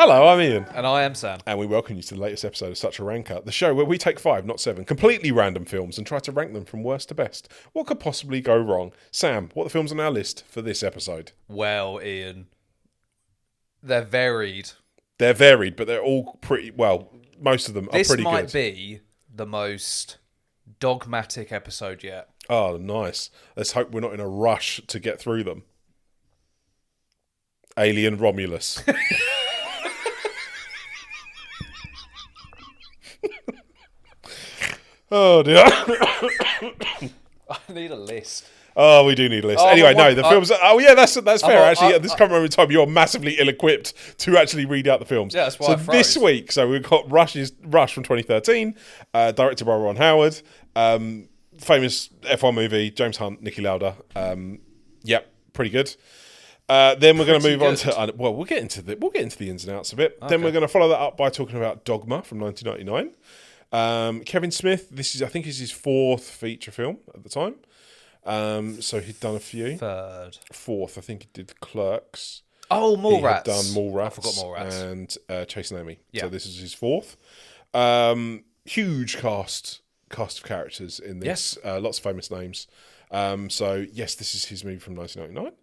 Hello, I'm Ian. And I am Sam. And we welcome you to the latest episode of Such a Ranker, the show where we take 5, not 7, completely random films and try to rank them from worst to best. What could possibly go wrong? Sam, what are the films on our list for this episode? Well, Ian, they're varied. They're varied, but they're all pretty, well, most of them are pretty good. This might be the most dogmatic episode yet. Oh, nice. Let's hope we're not in a rush to get through them. Alien Romulus. Oh, dear. I need a list. Oh, we do need a list. Oh, anyway, but no, the films... Oh, yeah, that's fair. Actually, at this current moment in time, you're massively ill-equipped to actually read out the films. Yeah, that's why so I froze. this week, we've got Rush from 2013, directed by Ron Howard, famous F1 movie, James Hunt, Niki Lauda. Yep, pretty good. Then we're going to move on to... well, we'll get into the ins and outs of it. Okay. Then we're going to follow that up by talking about Dogma from 1999. Kevin Smith, I think is his 4th feature film at the time. So he'd done a few. 4th, I think he did Clerks. Oh, Mallrats. He had done Mallrats. I forgot Mallrats. And Chasing Amy. Yeah. So this is his 4th. Huge cast of characters in this. Yes. Lots of famous names. So yes, this is his movie from 1999.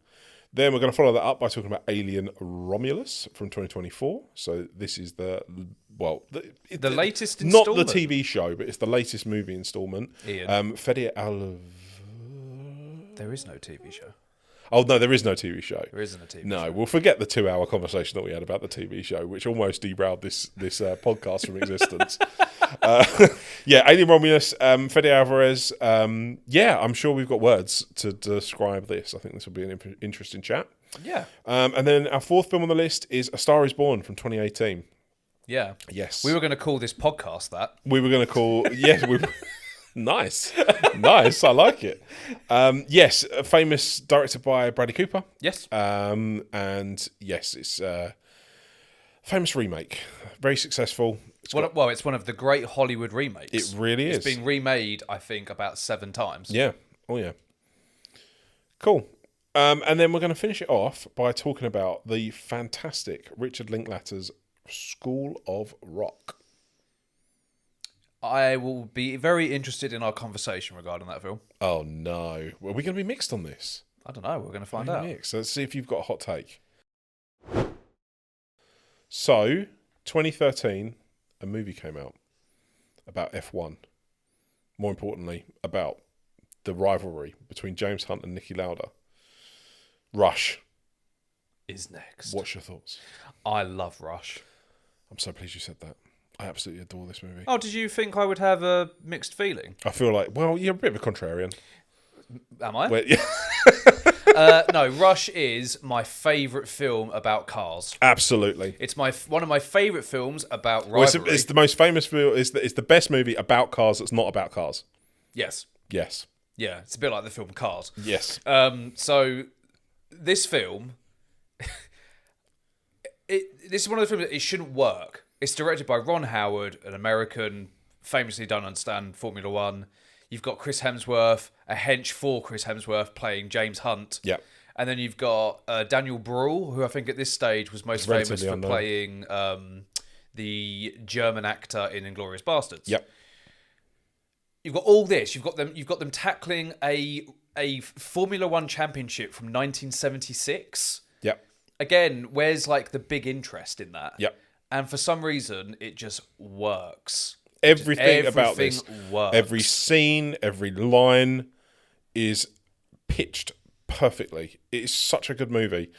Then we're going to follow that up by talking about Alien Romulus from 2024. So this is the latest not installment. the TV show, but it's the latest movie installment. Ian. Fede Alv. There is no TV show. Oh no, there is no TV show. There isn't a TV show. No, we'll forget the 2-hour conversation that we had about the TV show, which almost derailed this podcast from existence. Alien Romulus, Fede Alvarez. I'm sure we've got words to describe this. I think this will be an interesting chat. Yeah. And then our 4th film on the list is A Star Is Born from 2018. Yeah. Yes. We were going to call this podcast that. We were going to call... Yes, Nice. I like it. Yes, famous, directed by Bradley Cooper. Yes. And yes, it's a famous remake. Very successful. It's one of the great Hollywood remakes. It really is. It's been remade, I think, about 7 times. Yeah. Oh, yeah. Cool. And then we're going to finish it off by talking about the fantastic Richard Linklater's School of Rock. I will be very interested in our conversation regarding that film. Oh, no. Are we going to be mixed on this? I don't know. We're going to find out. Mixed. Let's see if you've got a hot take. So, 2013, a movie came out about F1. More importantly, about the rivalry between James Hunt and Niki Lauda. Rush is next. What's your thoughts? I love Rush. I'm so pleased you said that. I absolutely adore this movie. Oh, did you think I would have a mixed feeling? I feel like, well, you're a bit of a contrarian. Am I? Yeah. No, Rush is my favourite film about cars. Absolutely. It's one of my favourite films about rivalry. Well, it's the most famous film. It's the best movie about cars that's not about cars. Yes. Yes. Yeah, it's a bit like the film Cars. Yes. So this film, this is one of the films that it shouldn't work. It's directed by Ron Howard, an American, famously don't understand Formula One. You've got Chris Hemsworth, a hench for Chris Hemsworth, playing James Hunt. Yeah. And then you've got Daniel Bruhl, who I think at this stage was most famous for playing the German actor in Inglourious Basterds. Yep. You've got all this. You've got them tackling a Formula One championship from 1976. Yep. Again, where's like the big interest in that? Yep. And for some reason, it just works. Everything about this works. Every scene, every line is pitched perfectly. It is such a good movie.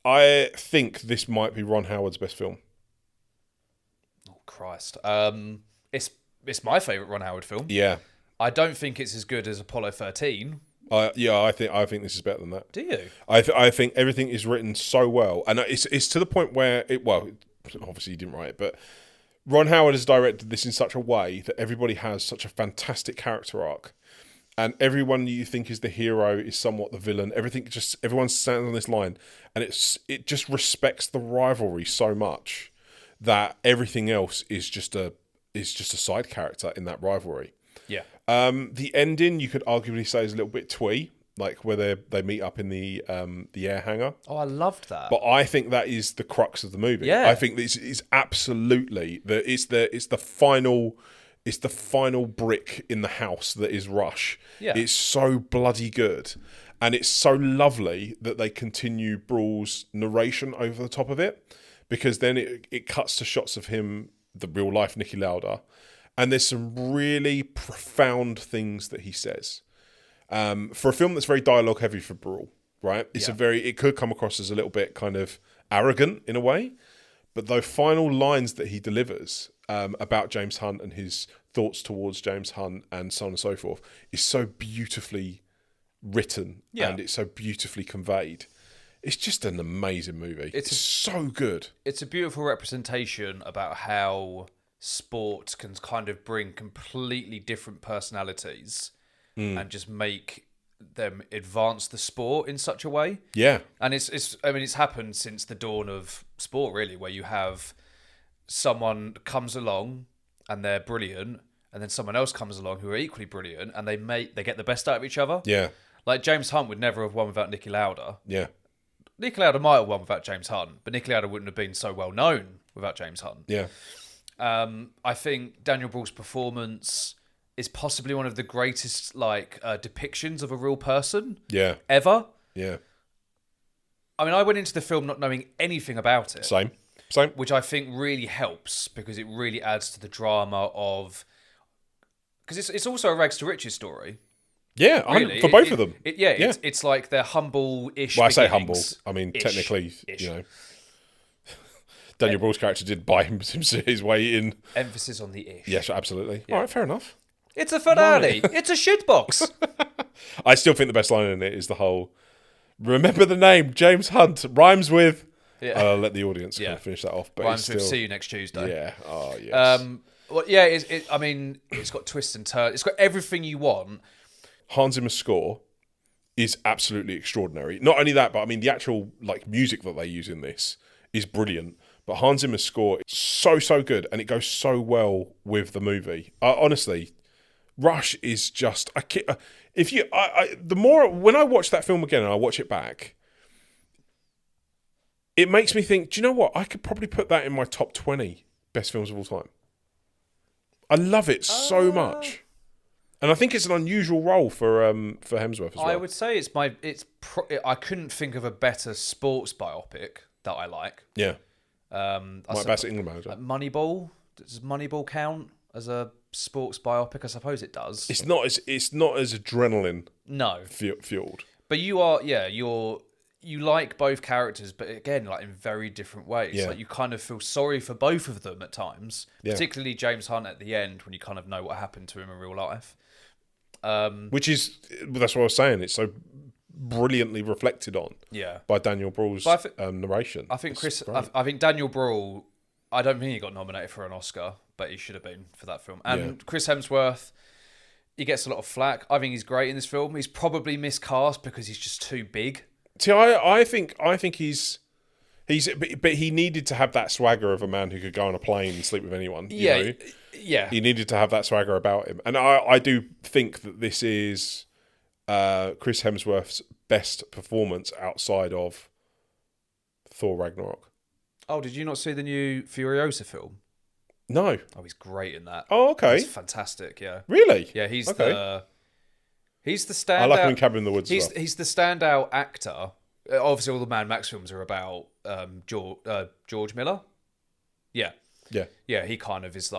I think this might be Ron Howard's best film. Oh Christ! It's my favourite Ron Howard film. Yeah. I don't think it's as good as Apollo 13. I think this is better than that. Do you? I think everything is written so well, and it's to the point where obviously he didn't write it, but Ron Howard has directed this in such a way that everybody has such a fantastic character arc, and everyone you think is the hero is somewhat the villain. Everyone stands on this line, and it just respects the rivalry so much that everything else is just a side character in that rivalry. Yeah. The ending you could arguably say is a little bit twee. like where they meet up in the air hangar. Oh, I loved that. But I think that is the crux of the movie. Yeah. I think this is absolutely it's the final brick in the house that is Rush. Yeah. It's so bloody good. And it's so lovely that they continue Bruhl's narration over the top of it, because then it cuts to shots of him, the real life Niki Lauda, and there's some really profound things that he says. For a film that's very dialogue heavy for Bruhl, right? It could come across as a little bit kind of arrogant in a way, but those final lines that he delivers about James Hunt and his thoughts towards James Hunt and so on and so forth is so beautifully written, and it's so beautifully conveyed. It's just an amazing movie. It's so good. It's a beautiful representation about how sport can kind of bring completely different personalities and just make them advance the sport in such a way. Yeah. And it's happened since the dawn of sport, really, where you have someone comes along and they're brilliant, and then someone else comes along who are equally brilliant, and they get the best out of each other. Yeah. Like James Hunt would never have won without Niki Lauda. Yeah. Niki Lauda might have won without James Hunt, but Niki Lauda wouldn't have been so well known without James Hunt. Yeah. I think Daniel Bruhl's performance is possibly one of the greatest depictions of a real person ever. Yeah. I mean, I went into the film not knowing anything about it. Same. Which I think really helps, because it really adds to the drama of... Because it's also a rags to riches story. Yeah, really. For both of them. It's like they're humble-ish Well, I say beginnings. humble. I mean, Ish. technically, Daniel Bruhl's character did buy his way in. Emphasis on the ish. Yes, absolutely. Yeah. All right, fair enough. It's a Ferrari. It's a shitbox. I still think the best line in it is the whole, remember the name, James Hunt, rhymes with... I'll let the audience kind of finish that off. But Rhymes with see you next Tuesday. Yeah. Oh, yes. Well, yeah, it's got twists and turns. It's got everything you want. Hans Zimmer's score is absolutely extraordinary. Not only that, but I mean, the actual music that they use in this is brilliant. But Hans Zimmer's score is so good, and it goes so well with the movie. Honestly, Rush is just... when I watch that film again and I watch it back, it makes me think, do you know what? I could probably put that in my top 20 best films of all time. I love it so much. And I think it's an unusual role for Hemsworth as well. I would say I couldn't think of a better sports biopic that I like. Yeah. Mike Bassett, England manager. Moneyball. Does Moneyball count as a sports biopic? I suppose it does. It's not as adrenaline fueled. But you like both characters, but again, in very different ways. Yeah. You kind of feel sorry for both of them at times, particularly James Hunt at the end when you kind of know what happened to him in real life. That's what I was saying. It's so brilliantly reflected on by Daniel Bruhl's narration. I think Daniel Bruhl, I don't think he got nominated for an Oscar, but he should have been for that film. And Chris Hemsworth, he gets a lot of flack. I think he's great in this film. He's probably miscast because he's just too big. See, I think but he needed to have that swagger of a man who could go on a plane and sleep with anyone. You know? He needed to have that swagger about him, and I do think that this is Chris Hemsworth's best performance outside of Thor Ragnarok. Oh, did you not see the new Furiosa film? No. Oh, he's great in that. Oh, okay. He's fantastic. Yeah. Really? Yeah, he's the standout. I like him in Cabin in the Woods. He's the standout actor. Obviously, all the Mad Max films are about George Miller. Yeah. He kind of is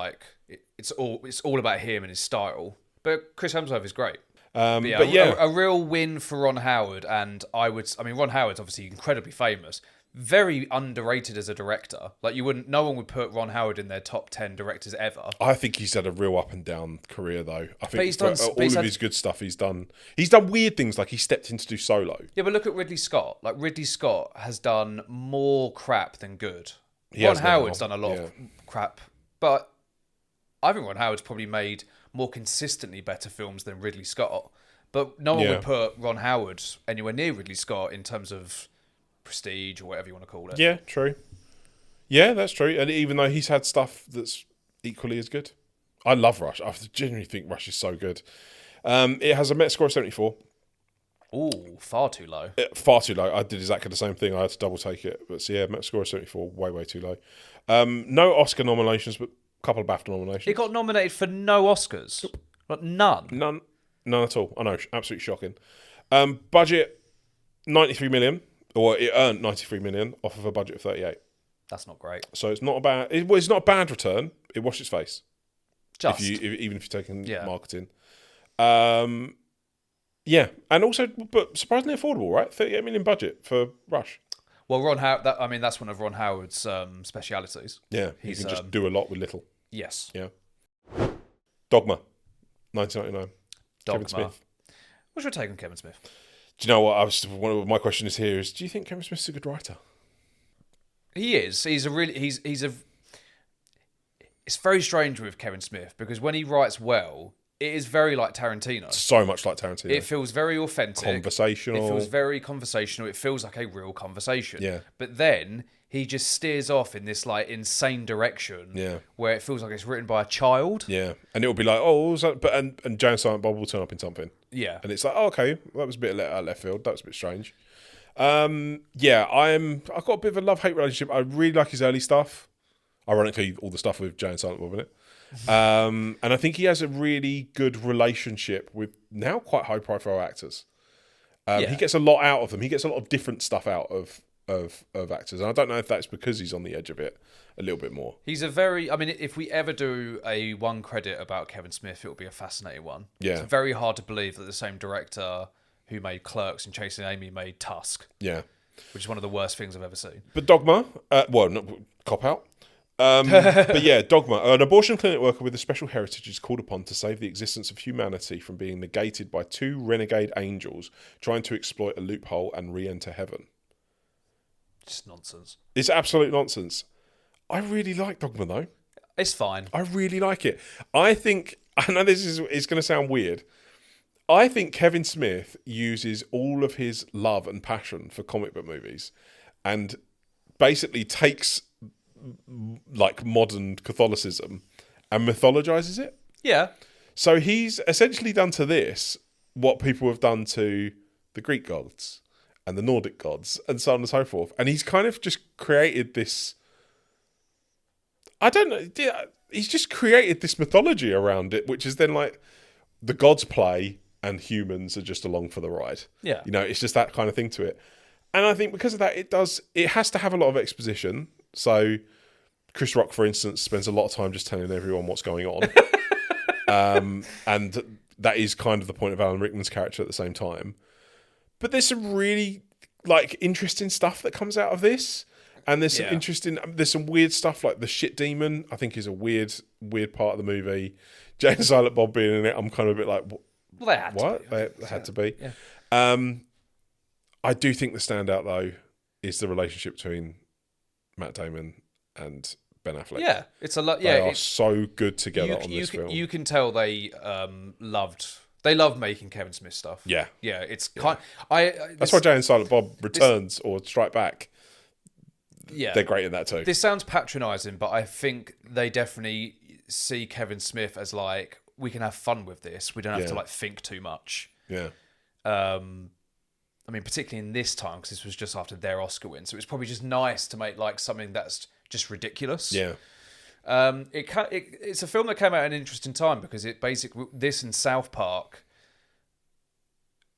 it's all about him and his style. But Chris Hemsworth is great. A real win for Ron Howard, and Ron Howard's obviously incredibly famous. Very underrated as a director. No one would put Ron Howard in their top 10 directors ever. I think he's had a real up and down career, though. I think his good stuff he's done. He's done weird things, like he stepped in to do Solo. Yeah, but look at Ridley Scott. Ridley Scott has done more crap than good. Ron Howard's done a lot of crap, but I think Ron Howard's probably made more consistently better films than Ridley Scott. But no one would put Ron Howard anywhere near Ridley Scott in terms of prestige or whatever you want to call it. Yeah, true. Yeah, that's true. And even though he's had stuff that's equally as good. I love Rush. I genuinely think Rush is so good. It has a Met score of 74. Ooh, far too low. Far too low. I did exactly the same thing. I had to double take it. But so, yeah, Metascore is 74, way too low. No Oscar nominations, but a couple of BAFTA nominations. It got nominated for no Oscars. Like none. None at all. I know, absolutely shocking. Budget 93 million, or it earned 93 million off of a budget of 38. That's not great. So it's not a bad. It's not a bad return. It washed its face. Just Even if you're taking Yeah. marketing. Yeah, and also, but surprisingly affordable, right? 38 million budget for Rush. well, Ron Howard. That's one of Ron Howard's specialities. Yeah, he He's, can just do a lot with little. Yes, Yeah. Dogma, 1999. Dogma. Kevin Smith. What's your take on Kevin Smith? Do you know what? One of my question is here is: do you think Kevin Smith's a good writer? He is. He's a really. He's a. It's very strange with Kevin Smith because when he writes well, it is very like Tarantino. So much like Tarantino. It feels very authentic. Conversational. It feels very conversational. It feels like a real conversation. Yeah. But then he just steers off in this like insane direction. Yeah. Where it feels like it's written by a child. Yeah, and it'll be like, oh, what was that? But and Jay and Silent Bob will turn up in something, Yeah. and it's like, oh, okay, that was a bit left field. That was a bit strange. Yeah, I've got a bit of a love-hate relationship. I really like his early stuff. Ironically, all the stuff with Jay and Silent Bob in it. And I think he has a really good relationship with now quite high-profile actors. Yeah. He gets a lot out of them. He gets a lot of different stuff out of actors, and I don't know if that's because he's on the edge of it a little bit more. He's a very. I mean, if we ever do a one credit about Kevin Smith, it'll be a fascinating one. Yeah. It's very hard to believe that the same director who made Clerks and Chasing Amy made Tusk, Yeah. which is one of the worst things I've ever seen. But Dogma, not cop out. But yeah, Dogma. An abortion clinic worker with a special heritage is called upon to save the existence of humanity from being negated by two renegade angels trying to exploit a loophole and re-enter heaven. Just nonsense. It's absolute nonsense. I really like Dogma though. It's fine. I really like it. I know this is going to sound weird. I think Kevin Smith uses all of his love and passion for comic book movies and basically takes like modern Catholicism and mythologizes it. Yeah. So he's essentially done to this what people have done to the Greek gods and the Nordic gods and so on and so forth. And he's kind of just created this... I don't know. He's just created this mythology around it, which is then like the gods play and humans are just along for the ride. Yeah. You know, it's just that kind of thing to it. And I think because of that, it has to have a lot of exposition. So Chris Rock, for instance, spends a lot of time just telling everyone what's going on. And that is kind of the point of Alan Rickman's character at the same time. But there's some really like interesting stuff that comes out of this. And there's there's some weird stuff like the shit demon, I think is a weird part of the movie. Jay and Silent Bob being in it, I'm kind of a bit like, Well, they had what? to be. They had to be. Yeah. I do think the standout though is the relationship between Matt Damon and Ben Affleck. Yeah. It's a lot. They Yeah. are so good together on this film. You can tell they love making Kevin Smith stuff. Yeah. Yeah. It's kind. That's why Jay and Silent Bob returns or Strike Back. Yeah. They're great in that too. This sounds patronising, but I think they definitely see Kevin Smith as like, we can have fun with this. We don't have to like think too much. Yeah. I mean, particularly in this time, because this was just after their Oscar win, so it was probably just nice to make like something that's just ridiculous. Yeah. It's a film that came out at an interesting time because it basically this and South Park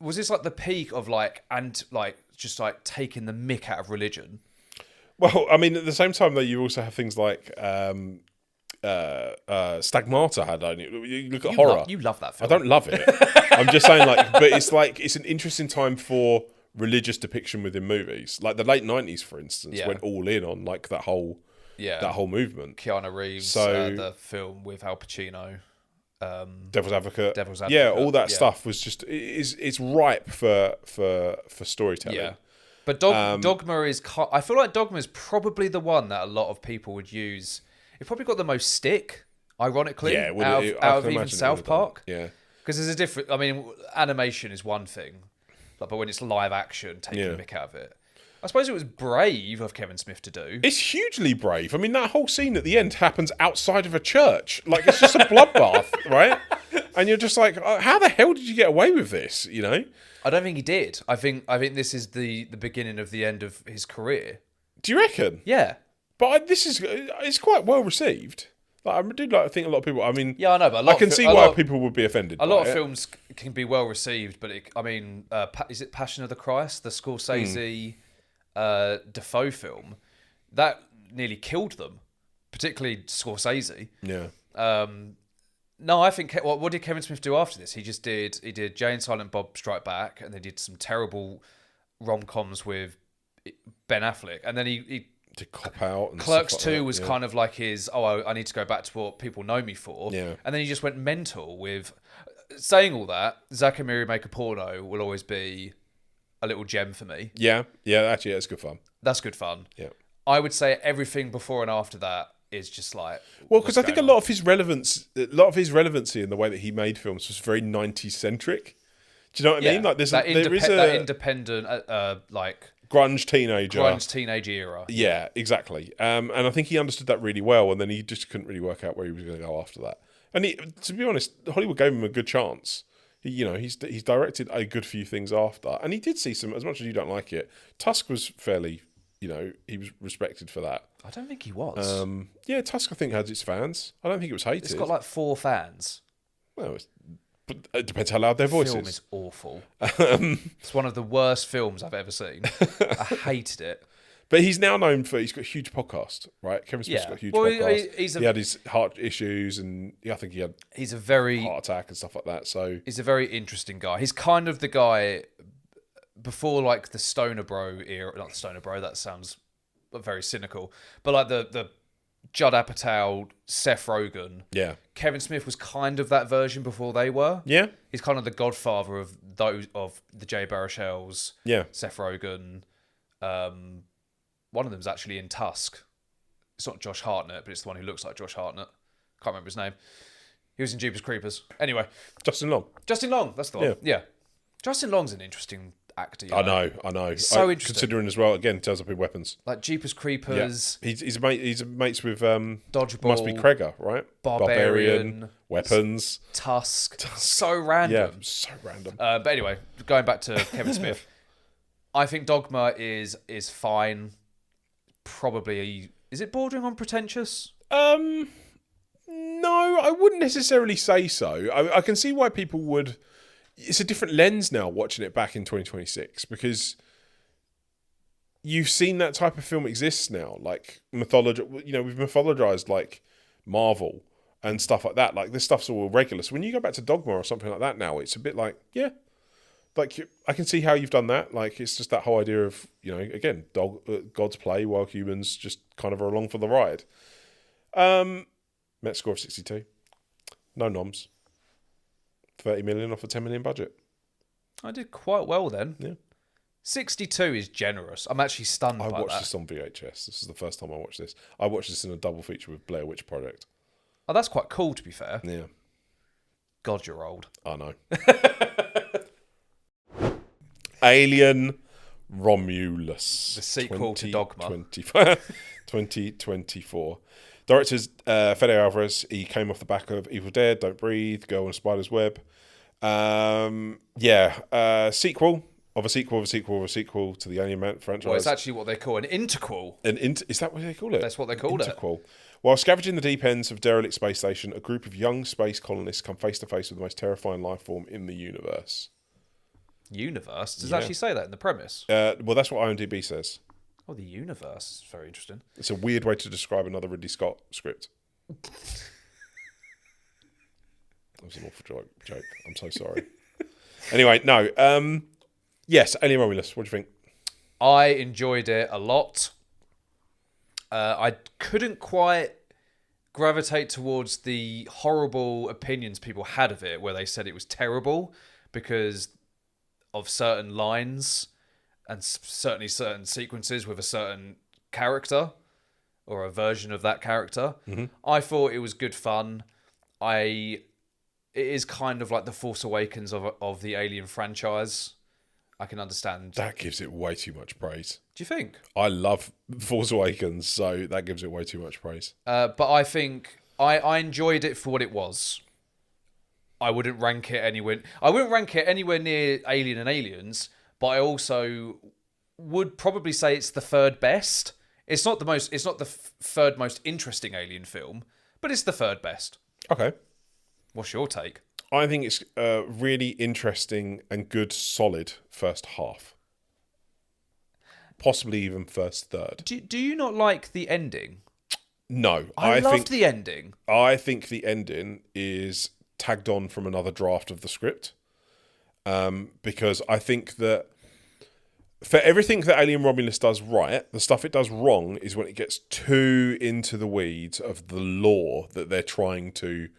was this like the peak of like and like just like taking the mick out of religion. Well, I mean, at the same time, though, you also have things like Stagmata had. Don't you? You look at horror. You love that film. I don't love it. I'm just saying, like, but it's an interesting time for religious depiction within movies. Like the late '90s, for instance, went all in on like that whole movement. Keanu Reeves, So- the film with Al Pacino. Devil's Advocate. Devil's Yeah, Advocate, all that yeah. stuff was just it's ripe for storytelling. Yeah. But Dogma is... I feel like Dogma is probably the one that a lot of people would use. It probably got the most stick, ironically, Yeah, out of can even imagine it South would've done. Park. Yeah. Because there's a different... I mean, animation is one thing, but when it's live action, taking the mick out of it. I suppose it was brave of Kevin Smith to do. It's hugely brave. I mean, that whole scene at the end happens outside of a church. Like, it's just a bloodbath, right? And you're just like, how the hell did you get away with this? You know? I don't think he did. I think this is the beginning of the end of his career. Do you reckon? Yeah. But it's quite well received. Like, I do like. I think a lot of people. I mean, Yeah, I know, but I can see why people would be offended. a lot by of it. films can be well received, but is it Passion of the Christ, the Scorsese Defoe film, that nearly killed them, particularly Scorsese. Yeah. No, I think what did Kevin Smith do after this? He did Jay and Silent Bob Strike Back, and they did some terrible rom-coms with Ben Affleck, and then he To cop out. And Clerks stuff like 2 that, was yeah. kind of like his, I need to go back to what people know me for. Yeah. And then he just went mental with saying all that. Zack and Miri Make a Porno will always be a little gem for me. Yeah. Actually, it's good fun. That's good fun. Yeah. I would say everything before and after that is just like. Well, because I think a lot of his relevancy in the way that he made films was very 90s centric. Do you know what I mean? Like there is that independent, like grunge teenager. grunge teenage era. Yeah, exactly. And I think he understood that really well, and then he just couldn't really work out where he was going to go after that. And to be honest, Hollywood gave him a good chance. He's directed a good few things after, and he did see some. As much as you don't like it, Tusk was fairly, he was respected for that. I don't think he was. Yeah, Tusk I think had its fans. I don't think it was hated. It's got like 4 fans. Well, but it depends how loud their voice Film is. is awful. It's one of the worst films I've ever seen. I hated it. But he's now known for he's got a huge podcast, right? Kevin Smith's got a huge podcast. He had his heart issues, and I think he had He's a very heart attack and stuff like that. So he's a very interesting guy. He's kind of the guy before like the Stoner Bro era. Not the Stoner Bro. That sounds very cynical. But like the Judd Apatow, Seth Rogen. yeah, Kevin Smith was kind of that version before they were. yeah, He's kind of the godfather of those of the Jay Baruchels, yeah. Seth Rogen. One of them's actually in Tusk. It's not Josh Hartnett, but it's the one who looks like Josh Hartnett. Can't remember his name. He was in Jeepers Creepers. Anyway, Justin Long. Justin Long. That's the one. Yeah. Yeah. Justin Long's an interesting actor. You I know. So interesting. Considering as well, again, turns up in Weapons. Like Jeepers Yeah. Creepers, He's mates with Dodgeball, must be Kreger, right? Barbarian, Weapons. Tusk. So random. Yeah, so random. But anyway, going back to Kevin Smith, I think Dogma is fine. Probably, is it bordering on pretentious? No, I wouldn't necessarily say so. I can see why people would. It's a different lens now watching it back in 2026 because you've seen that type of film exists now. Like mythology, we've mythologized like Marvel and stuff like that. Like this stuff's all regular. So when you go back to Dogma or something like that now, it's a bit like, yeah. Like, I can see how you've done that. Like, it's just that whole idea of, again, God's play while humans just kind of are along for the ride. Met score of 62. No noms. 30 million off a 10 million budget. I did quite well then. Yeah. 62 is generous. I'm actually stunned by I that. watched this on VHS. This is the first time I watched this. I watched this in a double feature with Blair Witch Project. Oh, that's quite cool, to be fair. Yeah. God, you're old. I know. Alien Romulus. The sequel to Dogma. 2024. Directors Fede Alvarez. He came off the back of Evil Dead, Don't Breathe, Girl in a Spider's Web. Sequel of a sequel of a sequel of a sequel to the Alien Man franchise. Well, it's actually what they call an interquel. Is that what they call it? That's what they called it. Interquel. While scavenging the deep ends of derelict space station, a group of young space colonists come face to face with the most terrifying life form in the universe. Universe? Does it actually say that in the premise? Well, that's what IMDb says. Oh, the universe is very interesting. It's a weird way to describe another Ridley Scott script. That was an awful joke. I'm so sorry. Anyway, no. Yes, Alien Romulus. What do you think? I enjoyed it a lot. I couldn't quite gravitate towards the horrible opinions people had of it, where they said it was terrible because of certain lines and certainly certain sequences with a certain character or a version of that character. Mm-hmm. I thought it was good fun. It is kind of like the Force Awakens of the Alien franchise. I can understand. That gives it way too much praise. Do you think? I love Force Awakens, so that gives it way too much praise. But I think I enjoyed it for what it was. I wouldn't rank it anywhere. I wouldn't rank it anywhere near Alien and Aliens, but I also would probably say it's the third best. It's not the most. It's not the third most interesting Alien film, but it's the third best. Okay. What's your take? I think it's a really interesting and good, solid first half. Possibly even first third. Do you not like the ending? No, I loved think the ending. I think the ending is tagged on from another draft of the script, because I think that for everything that Alien Romulus does right, the stuff it does wrong is when it gets too into the weeds of the lore that they're trying to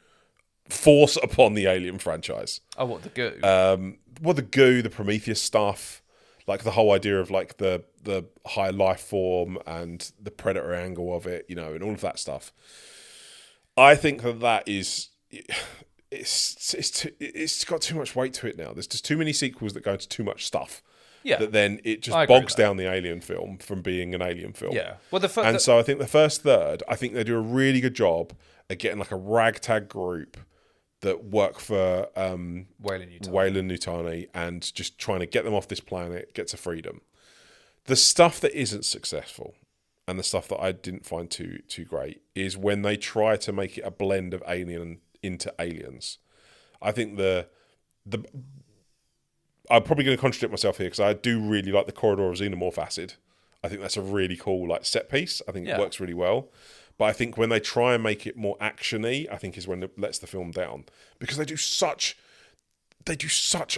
force upon the Alien franchise. Oh, what, the goo? The goo, the Prometheus stuff, like the whole idea of like the high life form and the predator angle of it, and all of that stuff. I think that is it's got too much weight to it now. There's just too many sequels that go into too much stuff. Yeah, that then it just bogs down the Alien film from being an Alien film. Yeah. Well, so I think the first third, I think they do a really good job at getting like a ragtag group that work for Weyland-Yutani and just trying to get them off this planet, get to freedom. The stuff that isn't successful and the stuff that I didn't find too great is when they try to make it a blend of Alien into Aliens. I think I'm probably going to contradict myself here because I do really like the corridor of xenomorph acid. I think that's a really cool like set piece. I think it works really well. But I think when they try and make it more action-y, I think is when it lets the film down, because they do such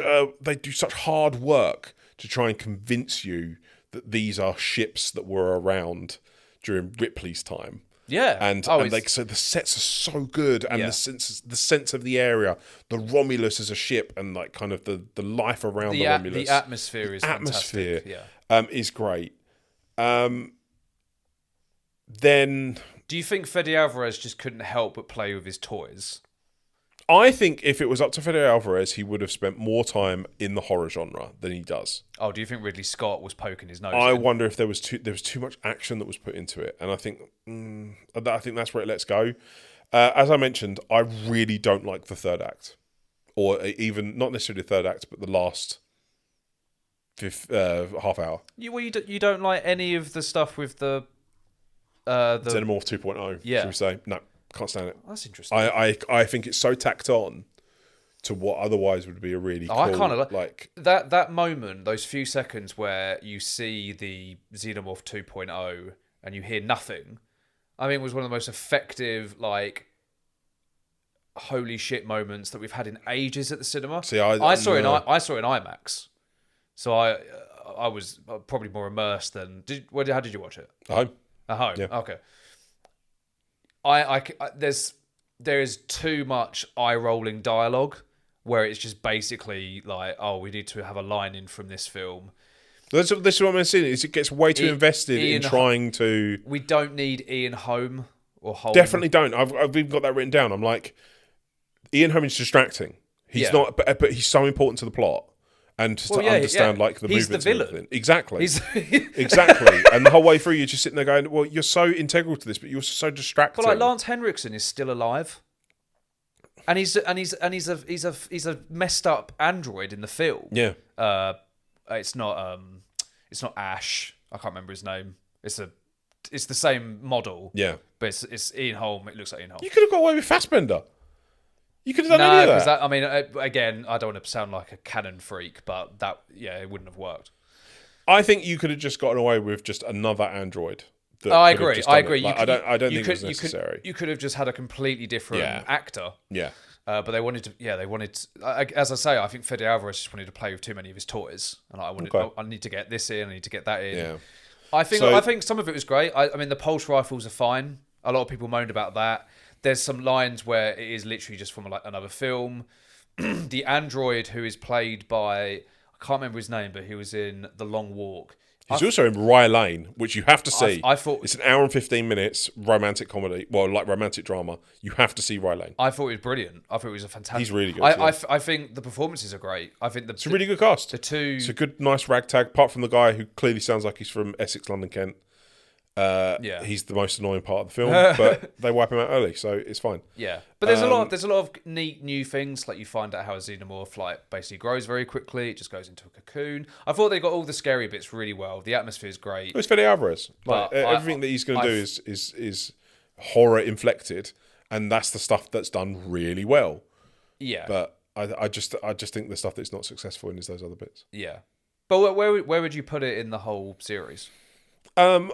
hard work to try and convince you that these are ships that were around during Ripley's time. Yeah, so the sets are so good, and the sense of the area, the Romulus as a ship, and like kind of the life around the Romulus. The atmosphere is fantastic. Is great. Then, do you think Fede Alvarez just couldn't help but play with his toys? I think if it was up to Fede Alvarez, he would have spent more time in the horror genre than he does. Oh, do you think Ridley Scott was poking his nose? I wonder if there was too much action that was put into it, and I think that's where it lets go. As I mentioned, I really don't like the third act, or even not necessarily the third act, but the last half hour. You don't like any of the stuff with the Xenomorph 2.0. Yeah, should we say no? Can't stand it. That's interesting. I think it's so tacked on to what otherwise would be a really cool... I kind of like that moment, those few seconds where you see the Xenomorph 2.0 and you hear nothing. I mean, it was one of the most effective, like, holy shit moments that we've had in ages at the cinema. See, I saw it in IMAX, so I was probably more immersed than. How did you watch it? At home. At home. Yeah. Okay. There is too much eye-rolling dialogue where it's just basically like, oh, we need to have a line in from this film. This is what I'm saying. Is it gets way too invested in trying to. We don't need Ian Holm or Holm. Definitely don't. I've even got that written down. I'm like, Ian Holm is distracting. He's not, but he's so important to the plot. And to understand like the movements. He's the villain. And exactly. Exactly. And the whole way through, you're just sitting there going, "Well, you're so integral to this, but you're so distracting." But like Lance Henriksen is still alive, and he's a messed up android in the film. Yeah. It's not Ash. I can't remember his name. It's the same model. Yeah. But it's Ian Holm. It looks like Ian Holm. You could have got away with Fassbender. You could have done any of that. I mean, again, I don't want to sound like a canon freak, but it wouldn't have worked. I think you could have just gotten away with just another android. I agree. I don't think it was necessary. You could have just had a need different actor. Yeah. But they wanted to. As I say, I think Fede Alvarez just wanted to play with too many of his toys, and I need to get this in. I need to get that in. Yeah. I think some of it was great. I mean, the pulse rifles are fine. A lot of people moaned about that. There's some lines where it is literally just from like another film. The android who is played by, I can't remember his name, but he was in The Long Walk. He's also in Rye Lane, which you have to see. I thought it's an hour and 15 minutes romantic comedy. Well, like romantic drama. You have to see Rye Lane. I thought it was brilliant. I thought it was a fantastic. He's really good. I think the performances are great. I think it's a really good cast. It's a good, nice ragtag. Apart from the guy who clearly sounds like he's from Essex, London, Kent. Yeah. He's the most annoying part of the film, but they wipe him out early, so it's fine. Yeah, but there's a lot of neat new things. Like you find out how a xenomorph basically grows very quickly. It just goes into a cocoon. I thought they got all the scary bits really well. The atmosphere is great. It's Fede Alvarez. Like, But everything that he's going to do is horror inflected, and that's the stuff that's done really well. Yeah, But I just think the stuff that's not successful in is those other bits. yeah. But where would you put it in the whole series? I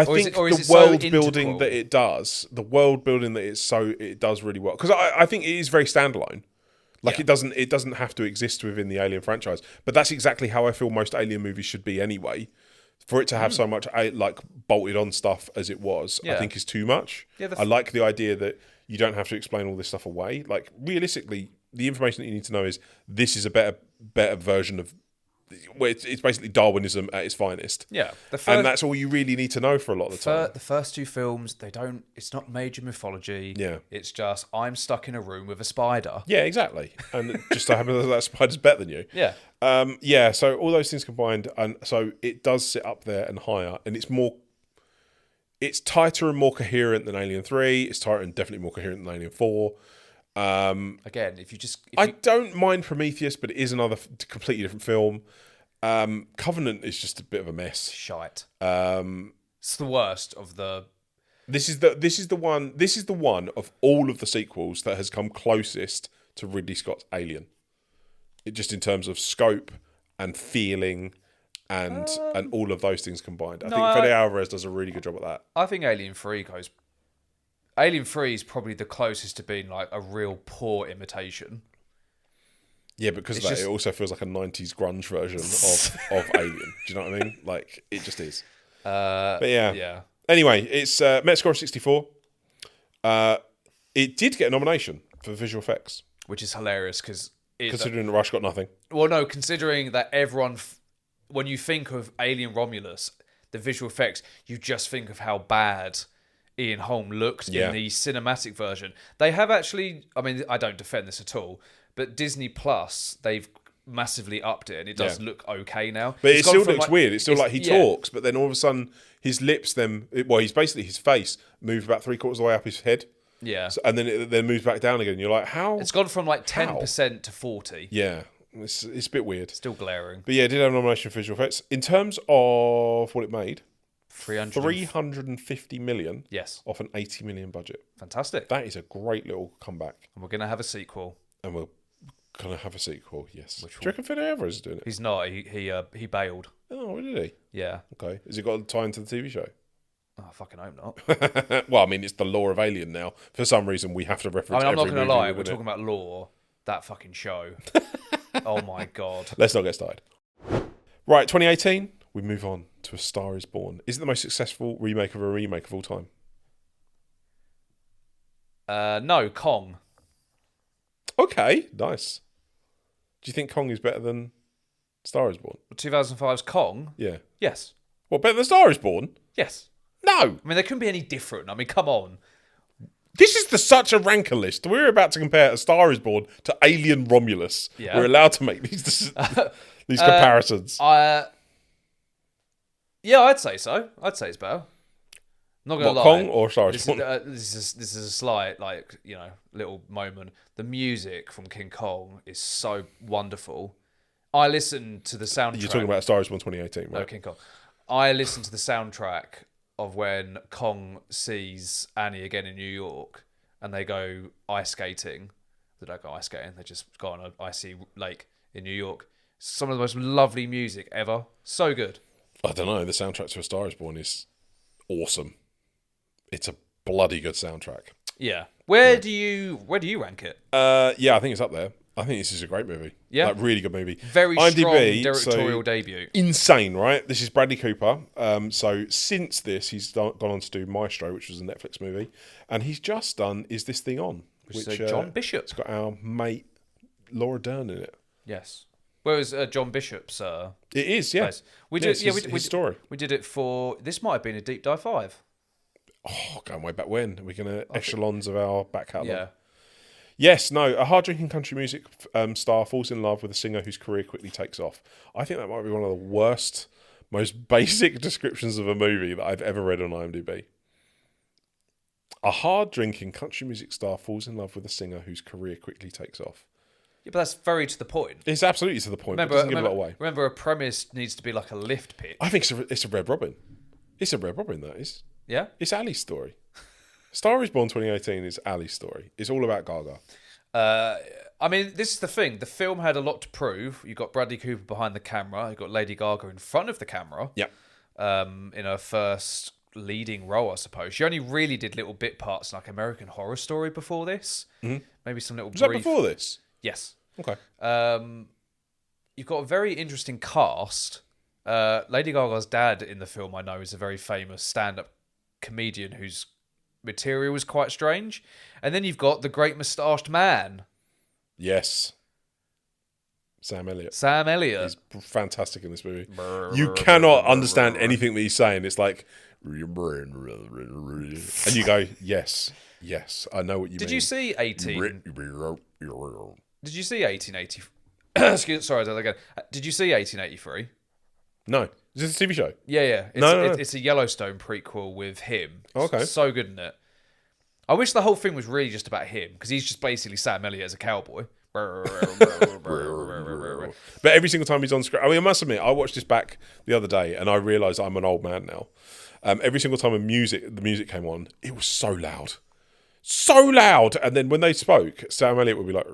think is the it so world building integral? that it does, it does really well. Because I think it is very standalone. Like Yeah. it doesn't have to exist within the Alien franchise. But that's exactly how I feel most Alien movies should be anyway. For it to have so much like bolted on stuff as it was, I Yeah. think is too much. Yeah, I like the idea that you don't have to explain all this stuff away. Like realistically, the information that you need to know is this is a better version of. Well, it's basically Darwinism at its finest. Yeah, And that's all you really need to know for a lot of the time. the first two films, it's not major mythology. Yeah. It's just I'm stuck in a room with a spider. Yeah, exactly. And it just so happens that spider's better than you. Yeah. So all those things combined, and so it does sit up there and higher, and it's tighter and more coherent than Alien 3. It's tighter and definitely more coherent than Alien 4. Again, I don't mind Prometheus, but it is another completely different film. Covenant is just a bit of a mess. shite. It's the worst of the. This is the one of all of the sequels that has come closest to Ridley Scott's Alien. It just in terms of scope and feeling and all of those things combined. I think Fede Alvarez does a really good job at that. I think Alien 3 goes. Alien 3 is probably the closest to being like a real poor imitation. Yeah, because of that, just- it also feels like a 90s grunge version of Alien. Do you know what I mean? Like, it just is. But yeah. Yeah. Anyway, it's Metascore 64. It did get a nomination for visual effects, Which is hilarious because. considering that Rush got nothing. Well, no, considering that when you think of Alien Romulus, the visual effects, you just think of how bad Ian Holm looked Yeah. in the cinematic version. They have actually, I mean, I don't defend this at all, but Disney Plus, they've massively upped it and it does look okay now. But It's it gone still from, looks like- weird. It's still like he yeah. talks, but then all of a sudden his lips he's basically his face moves about 3/4 of the way up his head. Yeah. And then it then moves back down again. You're like, how? It's gone from like 10% to 40. Yeah, it's a bit weird. Still glaring. But yeah, it did have a nomination for visual effects. In terms of what it made, 350 million Yes. off an 80 million budget. Fantastic. That is a great little comeback. And we're going to have a sequel. And we're going to have a sequel, yes. Do you reckon Fede Alvarez is doing it? He's not. He bailed. Oh, what did he? Yeah. Okay. Has it got a tie into the TV show? Oh, I fucking hope not. Well, I mean, it's the law of Alien now. For some reason, we have to I reference mean, I'm not every going to movie lie. We're within talking about Law, that fucking show. Oh my god. Let's not get started. Right, 2018, we move on to A Star is Born. Is it the most successful remake of a remake of all time? No, Kong. Okay, nice. Do you think Kong is better than Star is Born? 2005's Kong. Yeah. Yes. What, better than Star is Born? Yes. No! I mean, they couldn't be any different. I mean, come on. This is such a ranker list. We're about to compare A Star is Born to Alien Romulus. Yeah. We're allowed to make these comparisons. Yeah, I'd say so. I'd say it's better. Not gonna What, lie. Kong or Star is This Born? is this is a slight little moment. The music from King Kong is so wonderful. I listened to the soundtrack. You're talking about A Star is Born 2018, No, right? King Kong. I listened to the soundtrack of when Kong sees Annie again in New York, and they go ice skating. They don't go ice skating. They just go on an icy lake in New York. Some of the most lovely music ever. So good. I don't know. The soundtrack to A Star is Born is awesome. It's a bloody good soundtrack. Yeah. Where do you rank it? Yeah, I think it's up there. I think this is a great movie. Yeah. Like, really good movie. Very strong IMDb, directorial so debut. insane, right? This is Bradley Cooper. So since this, he's gone on to do Maestro, which was a Netflix movie, and he's just done Is This Thing On, Which is John Bishop. It's got our mate Laura Dern in it. Yes. Where was John Bishop's? It is, yeah. Place? We Yeah, did. it's Yeah, his story. We did it for. This might have been a deep dive 5. Oh, going way back when. We're going to echelons of our back catalogue. Yeah. Yes, no, a hard-drinking country music star falls in love with a singer whose career quickly takes off. I think that might be one of the worst most basic descriptions of a movie that I've ever read on IMDb. A hard-drinking country music star falls in love with a singer whose career quickly takes off. Yeah, but that's very to the point. It's absolutely to the point, but it doesn't give a lot away. Remember, a premise needs to be like a lift pitch. I think it's a Red Robin. It's a Red Robin, that is. Yeah? It's Ali's story. Star is Born 2018 is Ali's story. It's all about Gaga. I mean, this is the thing. The film had a lot to prove. You got Bradley Cooper behind the camera. You got Lady Gaga in front of the camera. Yeah. In her first leading role, I suppose. She only really did little bit parts in like American Horror Story before this. Mm-hmm. Maybe some little Was that before this? Yes. Okay. You've got a very interesting cast. Lady Gaga's dad in the film, I know, is a very famous stand-up comedian whose material was quite strange. And then you've got the great moustached man. Yes. Sam Elliott. He's fantastic in this movie. You cannot understand anything that he's saying. It's like... And you go, yes, I know what you mean. Did you see 1880? Sorry, again. Did you see 1883? No. Is this a TV show? Yeah. It's a Yellowstone prequel with him. Okay. So good in it. I wish the whole thing was really just about him, because he's just basically Sam Elliott as a cowboy. But every single time he's on screen, I mean, I must admit, I watched this back the other day and I realised I'm an old man now. Every single time the music came on, it was so loud. So loud! And then when they spoke, Sam Elliott would be like...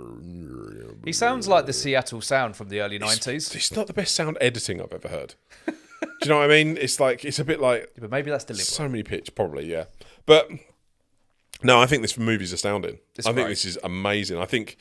He sounds like the Seattle Sound from the early 90s. It's not the best sound editing I've ever heard. Do you know what I mean? It's like, it's a bit like... Yeah, but maybe that's deliberate. So many pitch, probably, yeah. But, no, I think this movie's astounding. I think this is amazing. I think...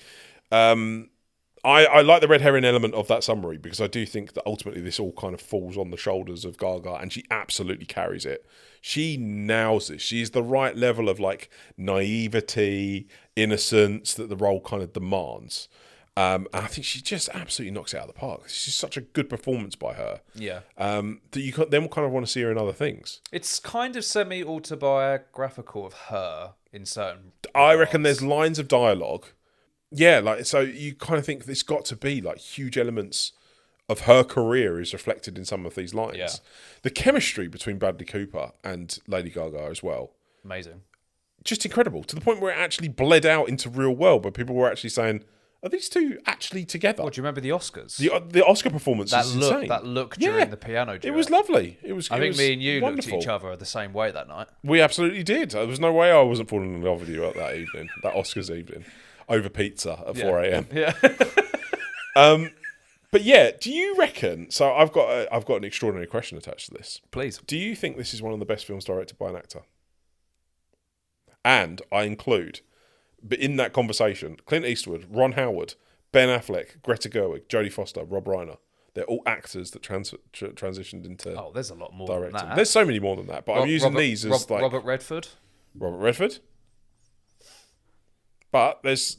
I like the red herring element of that summary, because I do think that ultimately this all kind of falls on the shoulders of Gaga, and she absolutely carries it. She nails it. She's the right level of like naivety, innocence that the role kind of demands. And I think she just absolutely knocks it out of the park. She's such a good performance by her. Yeah. That you then kind of want to see her in other things. It's kind of semi-autobiographical of her in certain I reckon there's lines of dialogue. Yeah, like, so you kind of think there's got to be like huge elements of her career is reflected in some of these lines. Yeah. The chemistry between Bradley Cooper and Lady Gaga as well. Amazing. Just incredible, to the point where it actually bled out into real world, where people were actually saying, are these two actually together? Oh, do you remember the Oscars? The Oscar performance is insane. That look during the piano duet. It was lovely. I think me and you wonderful. looked at each other the same way that night. We absolutely did. There was no way I wasn't falling in love with you that evening, that Oscars evening. Over pizza at 4 a.m. Yeah. But yeah, do you reckon? So I've got an extraordinary question attached to this. Please. Do you think this is one of the best films directed by an actor? And I include, but in that conversation, Clint Eastwood, Ron Howard, Ben Affleck, Greta Gerwig, Jodie Foster, Rob Reiner. They're all actors that transitioned into. Oh, there's a lot more directing. than that. There's so many more than that, but I'm using these as like Robert Redford. Robert Redford. But there's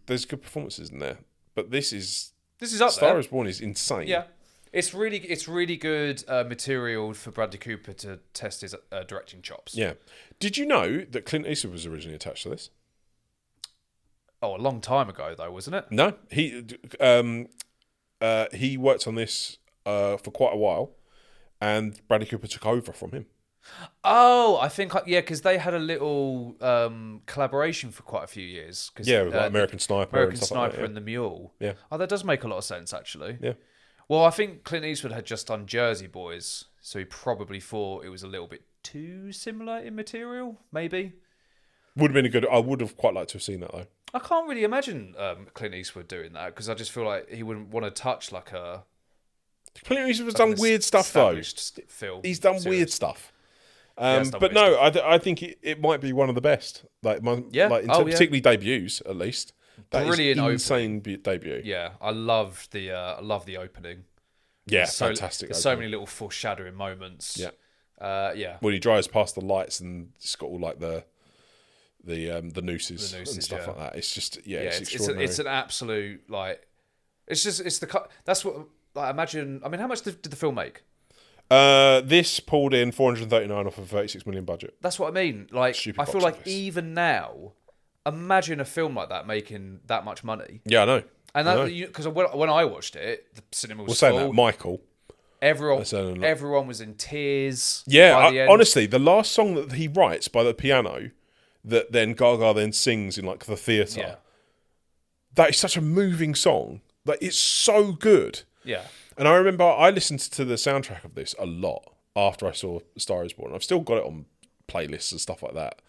good performances in there. But this is up there. Star is Born is insane. Yeah, it's really good material for Bradley Cooper to test his directing chops. Yeah. Did you know that Clint Eastwood was originally attached to this? Oh, a long time ago though, wasn't it? No, he worked on this for quite a while, and Bradley Cooper took over from him. Oh, I think because they had a little collaboration for quite a few years. With like American Sniper, and The Mule. Yeah. Oh, that does make a lot of sense actually. Yeah. Well, I think Clint Eastwood had just done Jersey Boys, so he probably thought it was a little bit too similar in material. Maybe. Would have been a good. I would have quite liked to have seen that though. I can't really imagine Clint Eastwood doing that, because I just feel like he wouldn't want to touch like a. Clint Eastwood's done weird stuff though. Film. He's done weird stuff. But no, I think it might be one of the best. Particularly debuts, at least. That brilliant, insane debut. Yeah, I love the opening. Yeah, fantastic. There's so many little foreshadowing moments. Yeah, yeah. When he drives past the lights and it's got all like the nooses and stuff like that. It's just it's extraordinary. It's an absolute that's what imagine. I mean, how much did the film make? This pulled in 439 off a 36 million budget. That's what I mean. Like, Stupid I feel box like office. even now, imagine a film like that making that much money. Yeah, I know. And that because when I watched it, the cinema was We'll say full. that Michael. Everyone was in tears. Yeah, by the end. honestly, the last song that he writes by the piano, that then Gaga then sings in like the theatre. Yeah. That is such a moving song. Like, it's so good. Yeah. And I remember I listened to the soundtrack of this a lot after I saw A Star Is Born. I've still got it on playlists and stuff like that.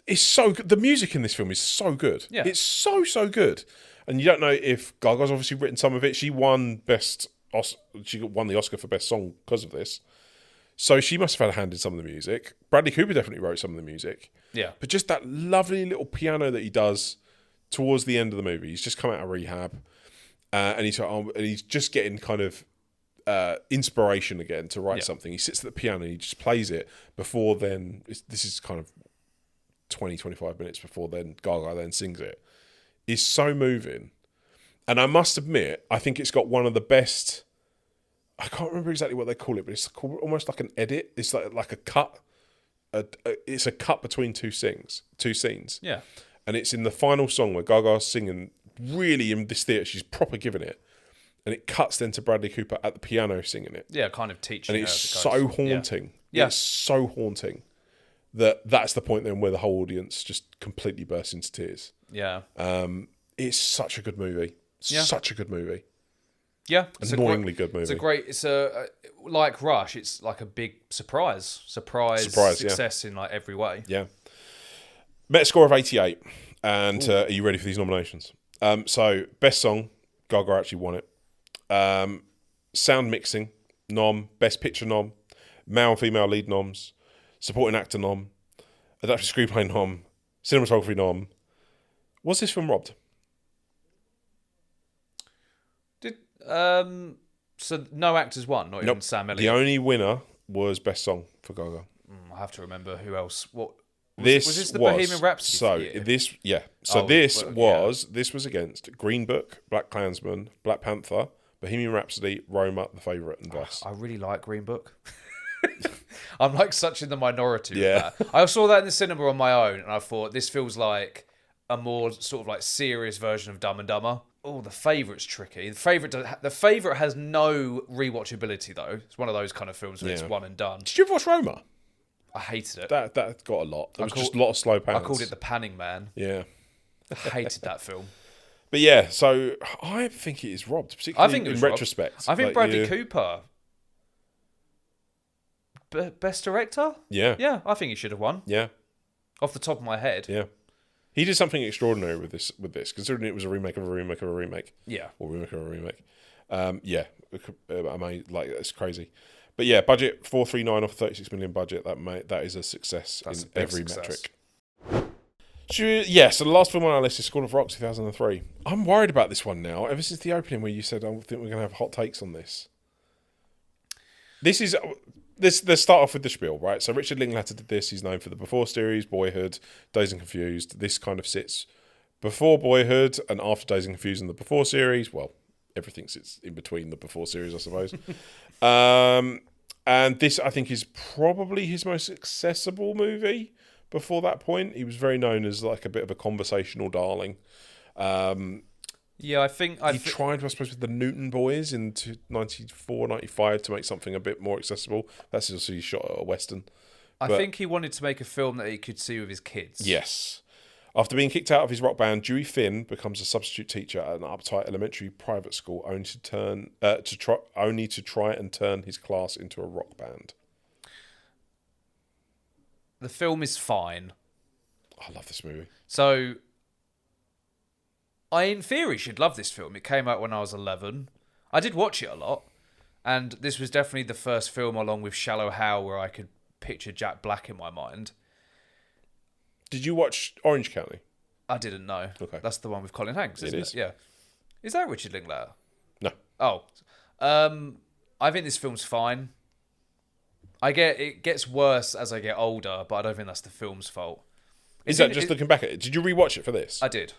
It's so good. The music in this film is so good. Yeah. It's so good. And you don't know if Gaga's obviously written some of it. She won she won the Oscar for Best Song because of this. So she must have had a hand in some of the music. Bradley Cooper definitely wrote some of the music. Yeah. But just that lovely little piano that he does towards the end of the movie. He's just come out of rehab. And he's just getting kind of inspiration again to write something. He sits at the piano and he just plays it before then. This is kind of 20, 25 minutes before then Gaga then sings it. It's so moving. And I must admit, I think it's got one of the best... I can't remember exactly what they call it, but it's called almost like an edit. It's like a cut. It's a cut between two scenes. Yeah. And it's in the final song where Gaga's singing, really in this theatre, she's proper giving it. And it cuts then to Bradley Cooper at the piano singing it. Yeah, kind of teaching. And it's so haunting. Yeah. It's so haunting that's the point then where the whole audience just completely bursts into tears. Yeah. It's such a good movie. Yeah. Such a good movie. Yeah. Annoyingly good movie. It's like Rush, it's like a big surprise success in like every way. Yeah. Metascore of 88. And are you ready for these nominations? So, best song, Gaga actually won it. Sound mixing, nom. Best picture nom. Male and female lead noms. Supporting actor nom. Adapted screenplay nom. Cinematography nom. Was this film robbed? So no actors won, not even Sam Elliott. The only winner was best song for Gaga. I have to remember who else. What was this? The was Bohemian Rhapsody? So year? this was against Green Book, Black Klansman, Black Panther, Bohemian Rhapsody, Roma, The Favourite, and Vice. I really like Green Book. I'm like such in the minority Yeah. with that. I saw that in the cinema on my own, and I thought this feels like a more sort of like serious version of Dumb and Dumber. Oh, The Favourite's tricky. The Favourite has no rewatchability though. It's one of those kind of films where it's one and done. Did you ever watch Roma? I hated it. That got a lot. There was just a lot of slow pans. I called it The Panning Man. Yeah. I hated that film. But yeah, so I think it is robbed, particularly in retrospect. I think Bradley Cooper, best director. Yeah, I think he should have won. Yeah, off the top of my head. Yeah, he did something extraordinary with this, considering it was a remake of a remake of a remake. Yeah, or remake of a remake. Yeah, I mean, like, it's crazy. But yeah, budget 439 off 36 million budget. That is a success in every metric. So the last film on our list is School of Rock 2003. I'm worried about this one now. Ever since the opening, where you said I think we're going to have hot takes on this. Let's start off with the spiel, right? So Richard Linklater did this. He's known for the Before series, Boyhood, Dazed and Confused. This kind of sits before Boyhood and after Dazed and Confused in the Before series. Well, everything sits in between the Before series, I suppose. And this, I think, is probably his most accessible movie. Before that point, he was very known as like a bit of a conversational darling. Yeah, I think he tried, I suppose, with the Newton Boys in 94, 95 to make something a bit more accessible. That's also shot at a Western. I think he wanted to make a film that he could see with his kids. Yes. After being kicked out of his rock band, Dewey Finn becomes a substitute teacher at an uptight elementary private school, only to try and turn his class into a rock band. The film is fine. I love this movie. So, I in theory should love this film. It came out when I was 11. I did watch it a lot, and this was definitely the first film, along with Shallow Hal, where I could picture Jack Black in my mind. Did you watch Orange County? I didn't know. Okay. That's the one with Colin Hanks, isn't it? Is. Yeah. Is that Richard Linklater? No. Oh. I think this film's fine. It gets worse as I get older, but I don't think that's the film's fault. Looking back at it? Did you rewatch it for this? I did.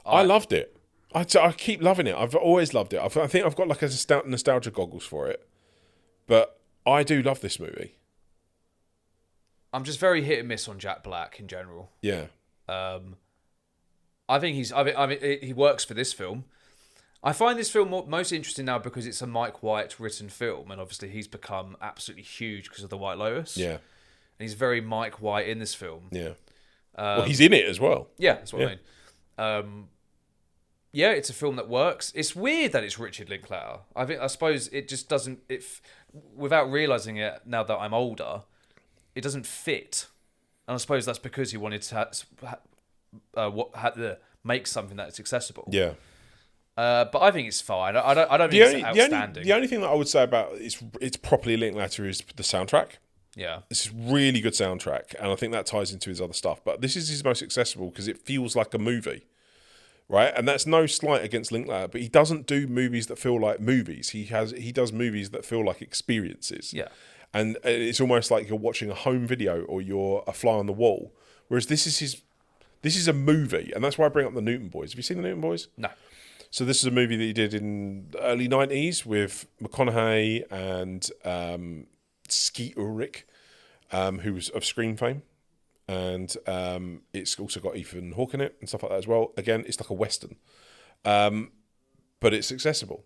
I loved it. I keep loving it. I've always loved it. I think I've got like a nostalgia goggles for it. But I do love this movie. I'm just very hit and miss on Jack Black in general. Yeah. I think he works for this film. I find this film most interesting now because it's a Mike White written film, and obviously he's become absolutely huge because of The White Lotus. Yeah, And he's very Mike White in this film. yeah. Well, he's in it as well. Yeah, that's what I mean. Yeah, it's a film that works. It's weird that it's Richard Linklater. I suppose it just doesn't. Without realizing it now that I'm older, it doesn't fit. And I suppose that's because he wanted to make something that's accessible. Yeah. But I think it's fine. I don't think it's outstanding. The only thing that I would say about it's properly Linklater is the soundtrack. Yeah. This is really good soundtrack, and I think that ties into his other stuff. But this is his most accessible because it feels like a movie, right? And that's no slight against Linklater, but he doesn't do movies that feel like movies. He does movies that feel like experiences. Yeah. And it's almost like you're watching a home video or you're a fly on the wall. Whereas this is a movie, and that's why I bring up the Newton Boys. Have you seen the Newton Boys? No. So this is a movie that he did in the early 90s with McConaughey and Skeet Ulrich, who was of Scream fame. And it's also got Ethan Hawke in it and stuff like that as well. Again, it's like a Western. But it's accessible.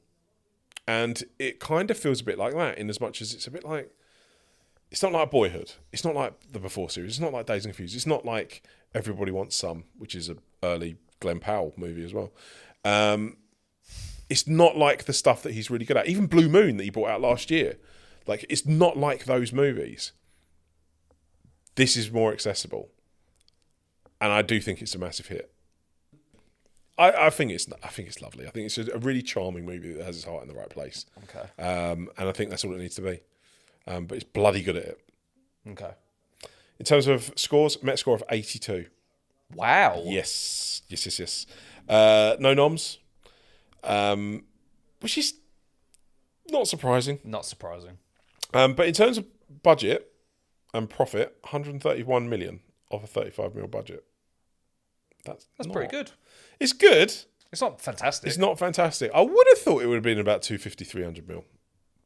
And it kind of feels a bit like that in as much as it's a bit like... It's not like Boyhood. It's not like the Before series. It's not like Dazed and Confused. It's not like Everybody Wants Some, which is an early Glenn Powell movie as well. It's not like the stuff that he's really good at. Even Blue Moon that he brought out last year. Like, it's not like those movies. This is more accessible. And I do think it's a massive hit. I think it's lovely. I think it's a really charming movie that has its heart in the right place. Okay. And I think that's all it needs to be. But it's bloody good at it. Okay. In terms of scores, Metascore of 82. Wow. Yes. No noms. Which is not surprising. Not surprising. But in terms of budget and profit, 131 million off a 35 mil budget. That's pretty good. It's good. It's not fantastic. It's not fantastic. I would have thought it would have been about 250, 300 mil.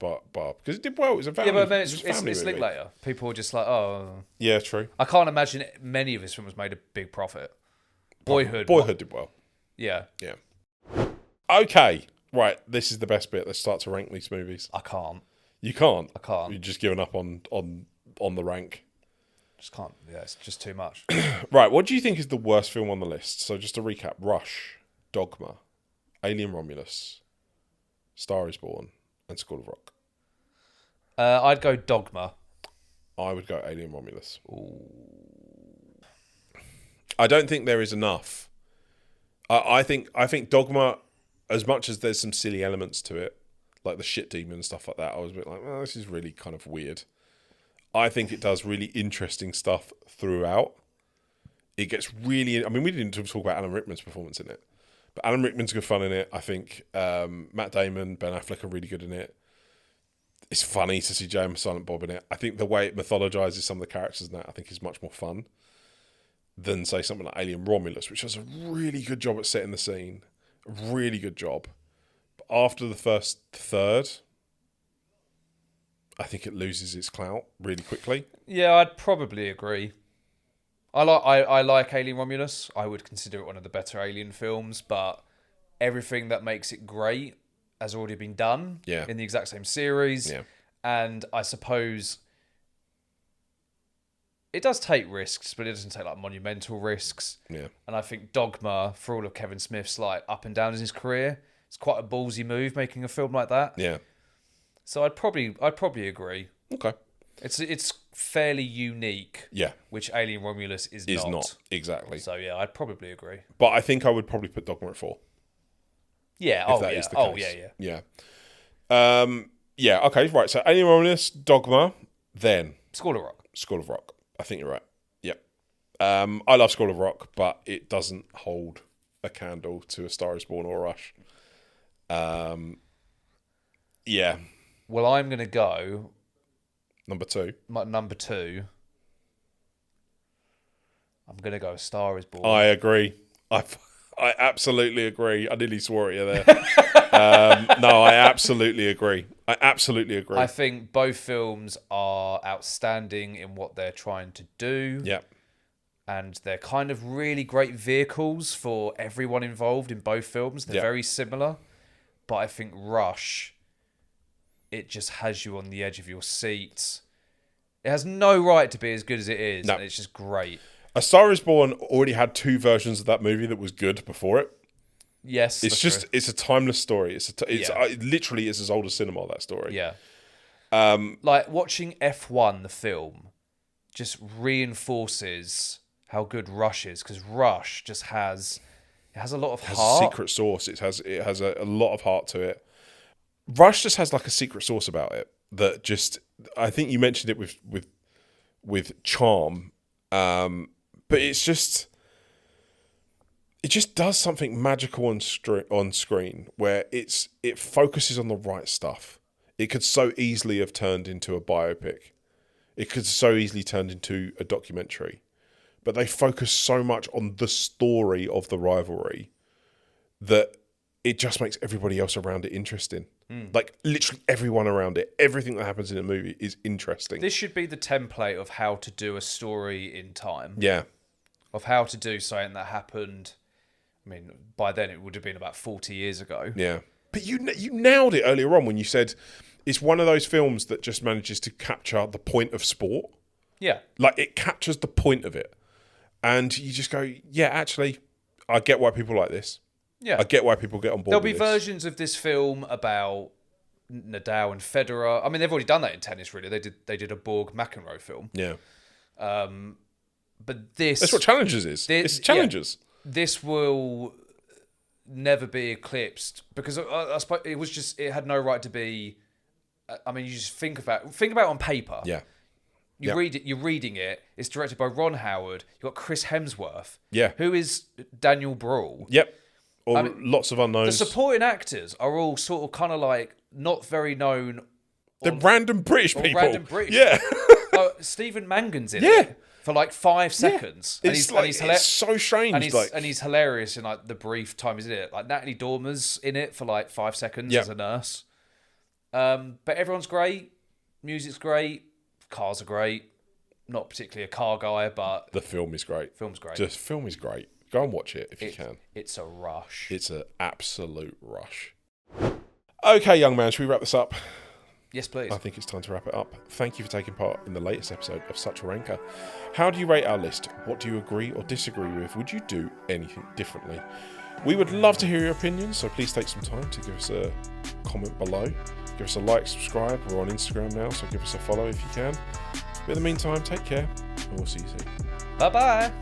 But because it did well, it was a family. Yeah, but then it's it's Linklater. People were just like, oh. Yeah, true. I can't imagine many of his films made a big profit. Boyhood did well. Yeah. Yeah. Okay, right. This is the best bit. Let's start to rank these movies. I can't. You can't. I can't. You've just given up on the rank. Just can't. Yeah, it's just too much. Right. What do you think is the worst film on the list? So just to recap: Rush, Dogma, Alien Romulus, Star Is Born, and School of Rock. I'd go Dogma. I would go Alien Romulus. Ooh. I don't think there is enough. I think Dogma, as much as there's some silly elements to it, like the shit demon and stuff like that, I was a bit like, this is really kind of weird. I think it does really interesting stuff throughout. It gets really... I mean, we didn't talk about Alan Rickman's performance in it, but Alan Rickman's good fun in it. I think Matt Damon, Ben Affleck are really good in it. It's funny to see James Silent Bob in it. I think the way it mythologizes some of the characters in that, I think is much more fun than, say, something like Alien Romulus, which does a really good job at setting the scene. A really good job. But after the first third, I think it loses its clout really quickly. Yeah, I'd probably agree. I like Alien Romulus. I would consider it one of the better Alien films, but everything that makes it great has already been done in the exact same series. Yeah. And I suppose it does take risks, but it doesn't take like monumental risks. Yeah. And I think Dogma, for all of Kevin Smith's like up and downs in his career, it's quite a ballsy move making a film like that. Yeah. So I'd probably agree. Okay. It's fairly unique. Yeah. Which Alien Romulus is not. Exactly. So yeah, I'd probably agree. But I think I would probably put Dogma at 4. Yeah. If that is the case. Yeah. Okay. Right. So Alien Romulus, Dogma, then School of Rock. School of Rock. I think you're right. Yep. I love School of Rock, but it doesn't hold a candle to A Star Is Born or Rush. Yeah. Well, I'm gonna go Number 2. number 2. I'm gonna go A Star Is Born. I agree. I absolutely agree. I nearly swore at you there. No, I absolutely agree. I think both films are outstanding in what they're trying to do. Yeah. And they're kind of really great vehicles for everyone involved in both films. They're very similar. but I think Rush, it just has you on the edge of your seat. It has no right to be as good as it is. No. And it's just great. A Star is Born already had 2 versions of that movie that was good before it. Yes, It's just, it's a timeless story. It literally is as old as cinema, that story. yeah. Like watching F1, the film, just reinforces how good Rush is, because Rush just has a lot of It has heart. a secret sauce. It has a lot of heart to it. Rush just has like a secret sauce about it that just, I think you mentioned it with charm, but it just does something magical on screen where it focuses on the right stuff. It could so easily have turned into a biopic. It could so easily turned into a documentary. But they focus so much on the story of the rivalry that it just makes everybody else around it interesting. Like, literally everyone around it, everything that happens in a movie is interesting. This should be the template of how to do a story in time. Yeah. Of how to do something that happened. I mean, by then it would have been about 40 years ago. Yeah. But you nailed it earlier on when you said it's one of those films that just manages to capture the point of sport. Yeah. Like, it captures the point of it. And you just go, yeah, actually, I get why people like this. Yeah. I get why people get on board There'll with be this. versions of this film about Nadal and Federer. I mean, they've already done that in tennis, really. They did a Borg-McEnroe film. Yeah. But this... That's what Challengers is. It's Challengers. Yeah, this will never be eclipsed because I suppose it had no right to be... I mean, you just think about it on paper. Yeah. You read it. You're reading it. It's directed by Ron Howard. You've got Chris Hemsworth. Yeah. Who is Daniel Bruhl. Yep. Or lots of unknowns. The supporting actors are all sort of kind of like not very known. The random British people. Random British. Yeah. Stephen Mangan's in it for like 5 seconds. Yeah. And It's so strange. And he's hilarious in like the brief time he's in it. Like Natalie Dormer's in it for like 5 seconds as a nurse. But everyone's great. Music's great. Cars are great. Not particularly a car guy, but the film is great. Film's great. The film is great. Go and watch it if you can. It's a rush. It's an absolute rush. Okay, young man, should we wrap this up? Yes, please. I think it's time to wrap it up. Thank you for taking part in the latest episode of Such a Ranker. How do you rate our list? What do you agree or disagree with? Would you do anything differently? We would love to hear your opinions, so please take some time to give us a comment below. Give us a like, subscribe. We're on Instagram now, so give us a follow if you can. But in the meantime, take care, and we'll see you soon. Bye-bye.